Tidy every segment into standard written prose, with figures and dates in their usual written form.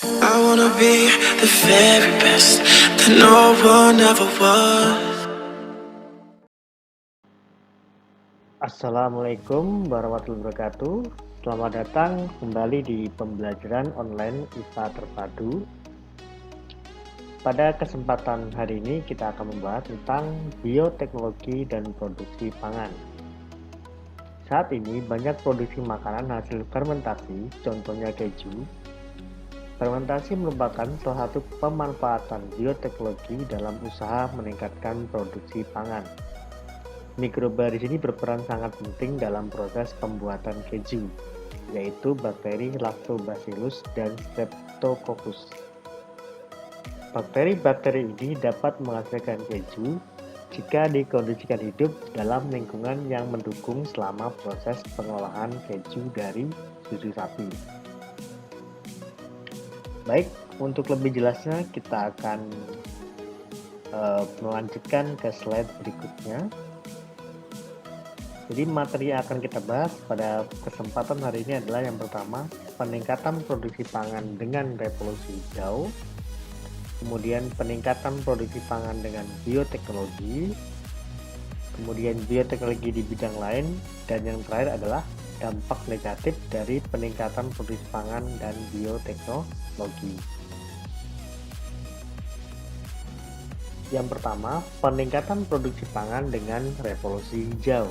I wanna be the very best that no one ever was. Assalamualaikum warahmatullahi wabarakatuh. Selamat datang kembali di pembelajaran online IPA Terpadu. Pada kesempatan hari ini kita akan membahas tentang bioteknologi dan produksi pangan. Saat ini banyak produksi makanan hasil fermentasi, contohnya keju. Fermentasi merupakan salah satu pemanfaatan bioteknologi dalam usaha meningkatkan produksi pangan. Mikroba di sini berperan sangat penting dalam proses pembuatan keju, yaitu bakteri Lactobacillus dan Streptococcus. Bakteri-bakteri ini dapat menghasilkan keju jika dikondisikan hidup dalam lingkungan yang mendukung selama proses pengolahan keju dari susu sapi. Baik, untuk lebih jelasnya kita akan melanjutkan ke slide berikutnya. Jadi materi yang akan kita bahas pada kesempatan hari ini adalah yang pertama, peningkatan produksi pangan dengan revolusi hijau, kemudian peningkatan produksi pangan dengan bioteknologi, kemudian bioteknologi di bidang lain, dan yang terakhir adalah dampak negatif dari peningkatan produksi pangan dan bioteknologi. Yang pertama, peningkatan produksi pangan dengan revolusi hijau.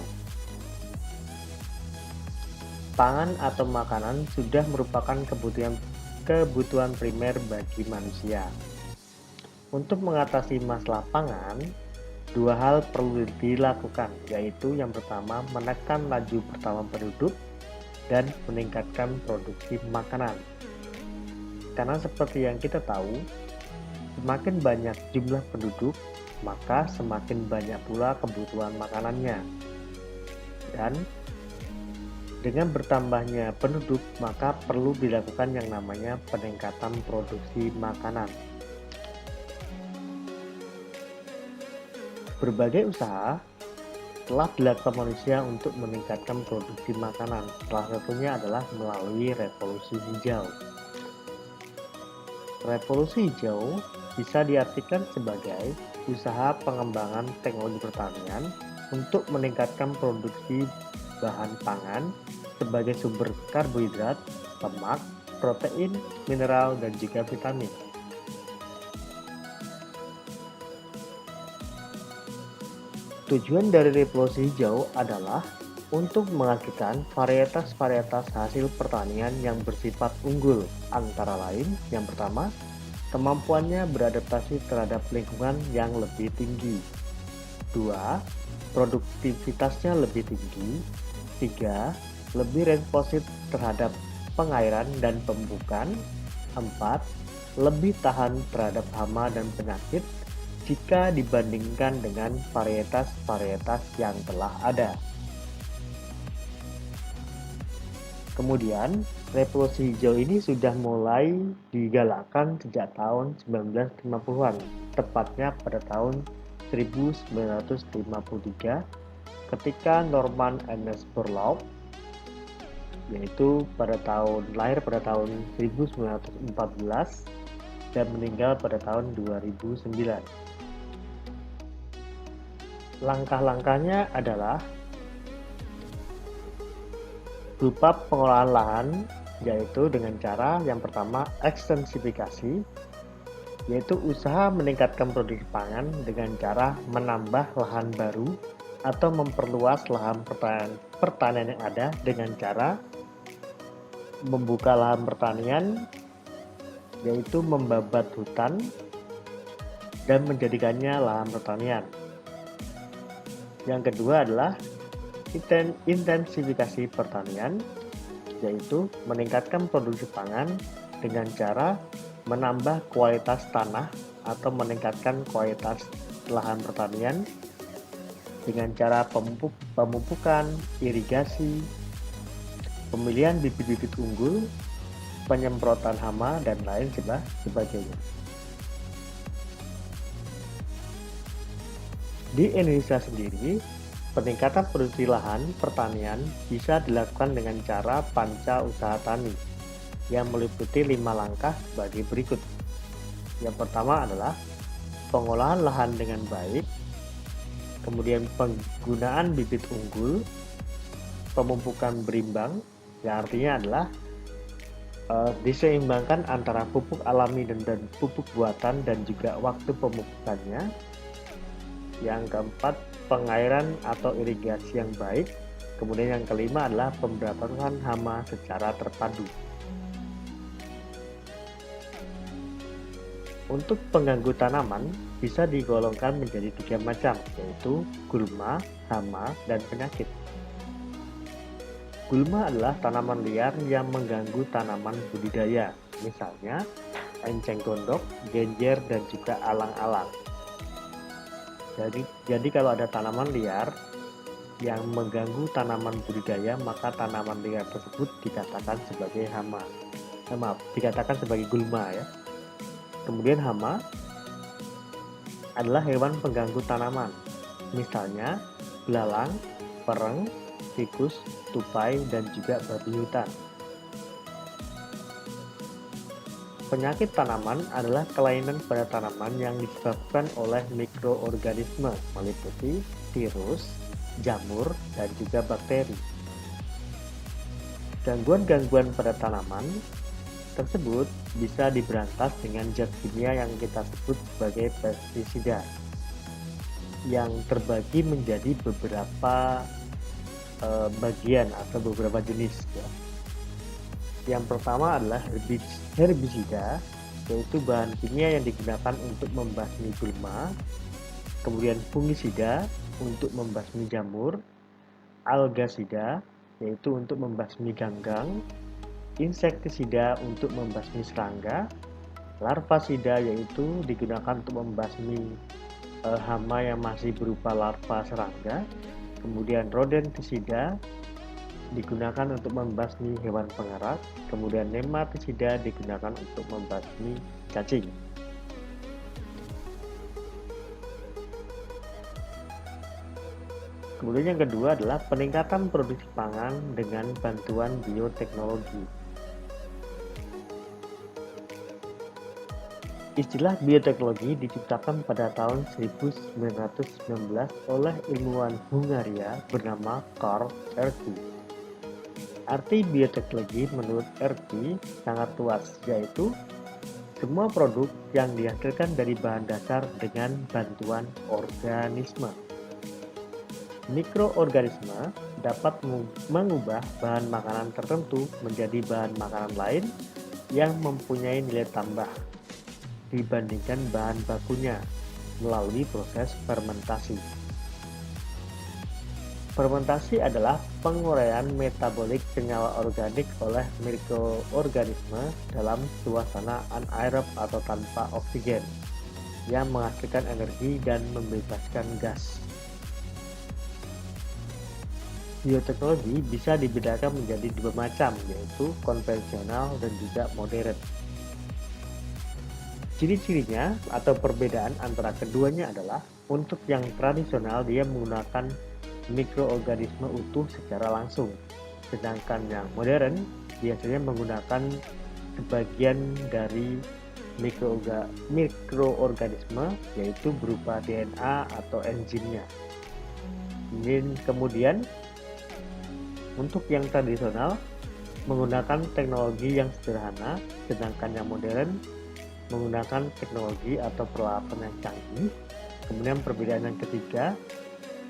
Pangan atau makanan sudah merupakan kebutuhan primer bagi manusia. Untuk mengatasi masalah pangan, dua hal perlu dilakukan, yaitu yang pertama menekan laju pertumbuhan penduduk dan meningkatkan produksi makanan. Karena seperti yang kita tahu, semakin banyak jumlah penduduk, maka semakin banyak pula kebutuhan makanannya. Dan dengan bertambahnya penduduk, maka perlu dilakukan yang namanya peningkatan produksi makanan. Berbagai usaha telah dilakukan manusia untuk meningkatkan produksi makanan. Salah satunya adalah melalui revolusi hijau. Revolusi hijau bisa diartikan sebagai usaha pengembangan teknologi pertanian untuk meningkatkan produksi bahan pangan sebagai sumber karbohidrat, lemak, protein, mineral, dan juga vitamin. Tujuan dari revolusi hijau adalah untuk menghasilkan varietas-varietas hasil pertanian yang bersifat unggul, antara lain yang pertama, kemampuannya beradaptasi terhadap lingkungan yang lebih tinggi. 2. Produktivitasnya lebih tinggi. 3. Lebih responsif terhadap pengairan dan pemupukan. 4. Lebih tahan terhadap hama dan penyakit jika dibandingkan dengan varietas-varietas yang telah ada. Kemudian, revolusi hijau ini sudah mulai digalakkan sejak tahun 1950-an, tepatnya pada tahun 1953, ketika Norman Ernest Borlaug, yaitu lahir pada tahun 1914 dan meninggal pada tahun 2009. Langkah-langkahnya adalah berupa pengolahan lahan, yaitu dengan cara yang pertama ekstensifikasi, yaitu usaha meningkatkan produksi pangan dengan cara menambah lahan baru atau memperluas lahan pertanian yang ada dengan cara membuka lahan pertanian, yaitu membabat hutan dan menjadikannya lahan pertanian. Yang kedua adalah intensifikasi pertanian, yaitu meningkatkan produksi pangan dengan cara menambah kualitas tanah atau meningkatkan kualitas lahan pertanian dengan cara pemupukan, irigasi, pemilihan bibit-bibit unggul, penyemprotan hama, dan lain sebagainya. Di Indonesia sendiri, peningkatan produksi lahan pertanian bisa dilakukan dengan cara panca usaha tani. yang meliputi 5 langkah sebagai berikut. Yang pertama adalah pengolahan lahan dengan baik, kemudian penggunaan bibit unggul, pemupukan berimbang, yang artinya adalah diseimbangkan antara pupuk alami dan pupuk buatan dan juga waktu pemupukannya. Yang keempat, pengairan atau irigasi yang baik. Kemudian yang kelima adalah pemberantasan hama secara terpadu. Untuk pengganggu tanaman bisa digolongkan menjadi 3 macam, yaitu gulma, hama, dan penyakit. Gulma adalah tanaman liar yang mengganggu tanaman budidaya, misalnya enceng gondok, genjer, dan juga alang-alang. Jadi kalau ada tanaman liar yang mengganggu tanaman budidaya, maka tanaman liar tersebut dikatakan sebagai dikatakan sebagai gulma ya. Kemudian hama adalah hewan pengganggu tanaman, misalnya belalang, pereng, tikus, tupai, dan juga babi hutan. Penyakit tanaman adalah kelainan pada tanaman yang disebabkan oleh mikroorganisme, meliputi virus, jamur, dan juga bakteri. Gangguan-gangguan pada tanaman tersebut bisa diberantas dengan zat kimia yang kita sebut sebagai pestisida, yang terbagi menjadi beberapa bagian atau beberapa jenis ya. Yang pertama adalah herbisida, yaitu bahan kimia yang digunakan untuk membasmi gulma. Kemudian fungisida untuk membasmi jamur, algasida yaitu untuk membasmi ganggang, insektisida untuk membasmi serangga, larvasida yaitu digunakan untuk membasmi hama yang masih berupa larva serangga, kemudian rodentisida digunakan untuk membasmi hewan pengerat, kemudian nematisida digunakan untuk membasmi cacing. Kemudian yang kedua adalah peningkatan produksi pangan dengan bantuan bioteknologi. Istilah bioteknologi diciptakan pada tahun 1919 oleh ilmuwan Hungaria bernama Karl Erki. Arti bioteknologi menurut Erki sangat luas, yaitu semua produk yang dihasilkan dari bahan dasar dengan bantuan organisme. Mikroorganisme dapat mengubah bahan makanan tertentu menjadi bahan makanan lain yang mempunyai nilai tambah dibandingkan bahan bakunya melalui proses fermentasi. Fermentasi adalah penguraian metabolik senyawa organik oleh mikroorganisme dalam suasana anaerob atau tanpa oksigen yang menghasilkan energi dan membebaskan gas. Bioteknologi bisa dibedakan menjadi 2 macam, yaitu konvensional dan juga modern. Ciri-cirinya atau perbedaan antara keduanya adalah untuk yang tradisional dia menggunakan mikroorganisme utuh secara langsung, sedangkan yang modern biasanya menggunakan sebagian dari mikroorganisme yaitu berupa DNA atau enzimnya. Kemudian untuk yang tradisional menggunakan teknologi yang sederhana, sedangkan yang modern menggunakan teknologi atau peralatan yang canggih. Kemudian perbedaan yang ketiga,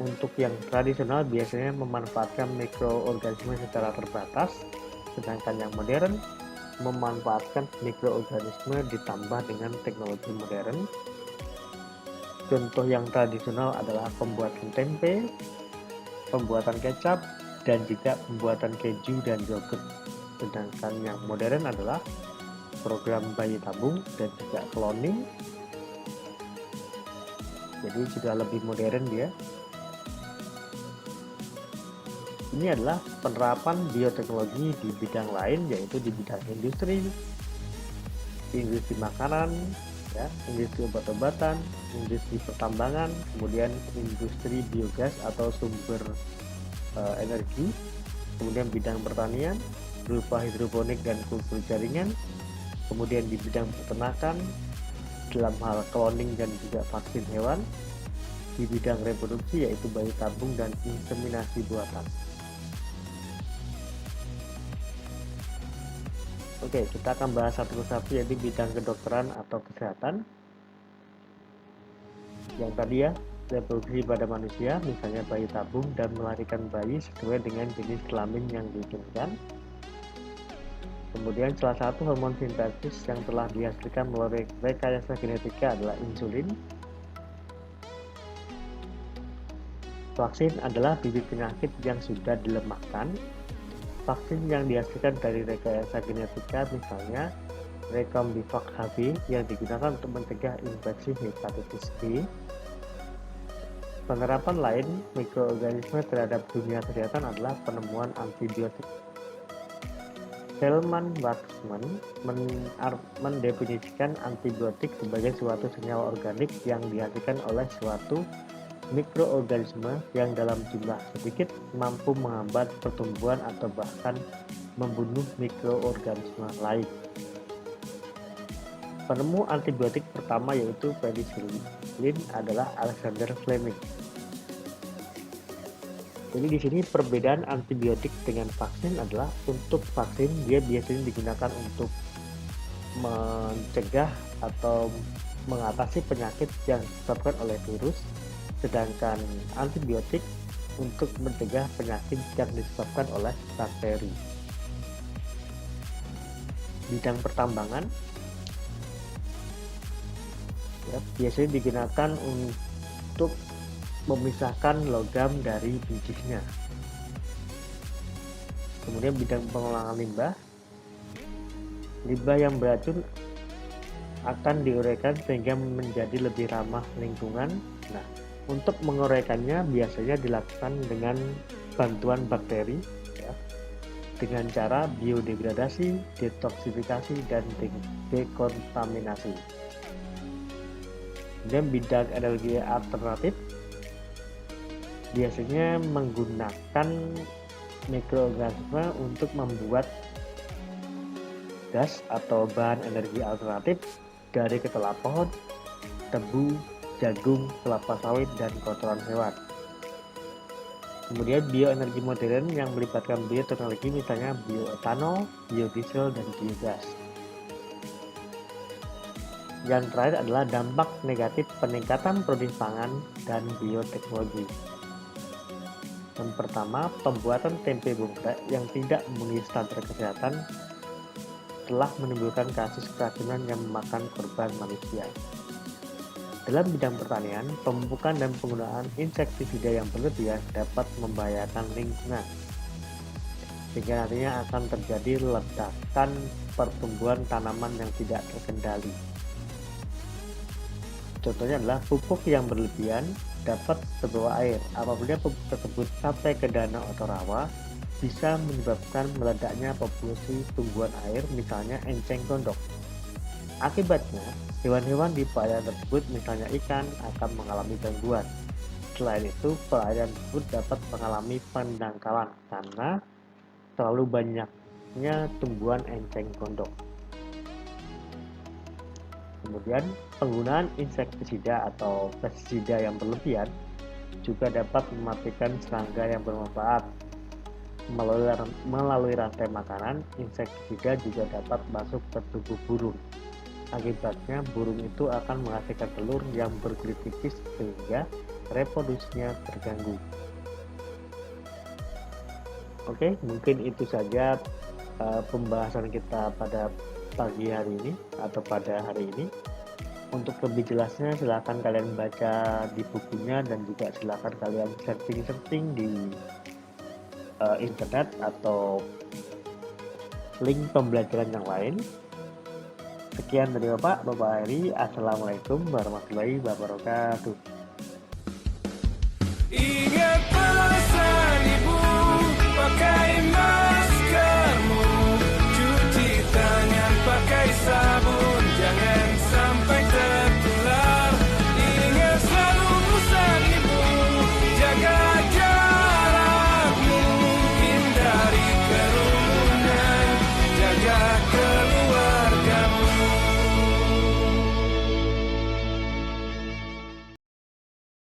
untuk yang tradisional biasanya memanfaatkan mikroorganisme secara terbatas, sedangkan yang modern memanfaatkan mikroorganisme ditambah dengan teknologi modern. Contoh yang tradisional adalah pembuatan tempe, pembuatan kecap, dan juga pembuatan keju dan yogurt. Sedangkan yang modern adalah program bayi tabung dan juga cloning. Jadi sudah lebih modern dia. Ini adalah penerapan bioteknologi di bidang lain, yaitu di bidang industri makanan, ya, industri obat-obatan, industri pertambangan, kemudian industri biogas atau sumber energi, kemudian bidang pertanian, berupa hidroponik dan kultur jaringan, kemudian di bidang peternakan dalam hal cloning dan juga vaksin hewan, di bidang reproduksi yaitu bayi tabung dan inseminasi buatan. Oke, kita akan bahas satu persatu yaitu bidang kedokteran atau kesehatan. Yang tadi ya, reproduksi pada manusia, misalnya bayi tabung dan melahirkan bayi sesuai dengan jenis kelamin yang diinginkan. Kemudian salah satu hormon sintetis yang telah dihasilkan melalui rekayasa genetika adalah insulin. Vaksin adalah bibit penyakit yang sudah dilemahkan. Vaksin yang dihasilkan dari rekayasa genetika misalnya Recombivak HB yang digunakan untuk mencegah infeksi hepatitis B. Penerapan lain mikroorganisme terhadap dunia kesehatan adalah penemuan antibiotik. Hellman-Waxman mendefinisikan antibiotik sebagai suatu senyawa organik yang dihasilkan oleh suatu mikroorganisme yang dalam jumlah sedikit mampu menghambat pertumbuhan atau bahkan membunuh mikroorganisme lain. Penemu antibiotik pertama yaitu penicillin adalah Alexander Fleming. Jadi di sini perbedaan antibiotik dengan vaksin adalah untuk vaksin dia biasanya digunakan untuk mencegah atau mengatasi penyakit yang disebabkan oleh virus. Sedangkan antibiotik untuk mencegah penyakit yang disebabkan oleh bakteri. Bidang pertambangan ya, biasanya digunakan untuk memisahkan logam dari bijinya. Kemudian bidang pengolahan limbah. Limbah yang beracun akan diuraikan sehingga menjadi lebih ramah lingkungan. Nah, untuk menguraikannya biasanya dilakukan dengan bantuan bakteri ya, dengan cara biodegradasi, detoksifikasi, dan dekontaminasi. Dan bidang energi alternatif biasanya menggunakan mikroorganisme untuk membuat gas atau bahan energi alternatif dari ketela pohon, tebu, jagung, kelapa sawit, dan kotoran hewan. Kemudian bioenergi modern yang melibatkan bioteknologi misalnya bioetanol, biodiesel, dan biogas. Yang terakhir adalah dampak negatif peningkatan produksi pangan dan bioteknologi. Yang pertama, pembuatan tempe bongkrek yang tidak memenuhi standar kesehatan telah menimbulkan kasus keracunan yang memakan korban manusia. Dalam bidang pertanian, pemupukan dan penggunaan insektisida yang berlebihan dapat membahayakan lingkungan, sehingga nantinya akan terjadi ledakan pertumbuhan tanaman yang tidak terkendali. Contohnya adalah pupuk yang berlebihan dapat terbawa air. Apabila pupuk tersebut sampai ke danau atau rawa, bisa menyebabkan meledaknya populasi tumbuhan air, misalnya enceng gondok. Akibatnya, hewan-hewan di perairan tersebut, misalnya ikan, akan mengalami gangguan. Selain itu, perairan tersebut dapat mengalami pendangkalan karena terlalu banyaknya tumbuhan enceng gondok. Kemudian, penggunaan insektisida atau pestisida yang juga dapat mematikan serangga yang bermanfaat. Melalui rantai makanan, insektisida juga dapat masuk ke tubuh burung. Akibatnya, burung itu akan menghasilkan telur yang berkulit tipis sehingga reproduksinya terganggu. Oke, mungkin itu saja pembahasan kita pada pagi hari ini atau pada hari ini. Untuk lebih jelasnya silakan kalian baca di bukunya dan juga silakan kalian searching di internet atau link pembelajaran yang lain. Sekian dari Bapak Heri. Assalamualaikum warahmatullahi wabarakatuh. Ingat pesan ibu, pakai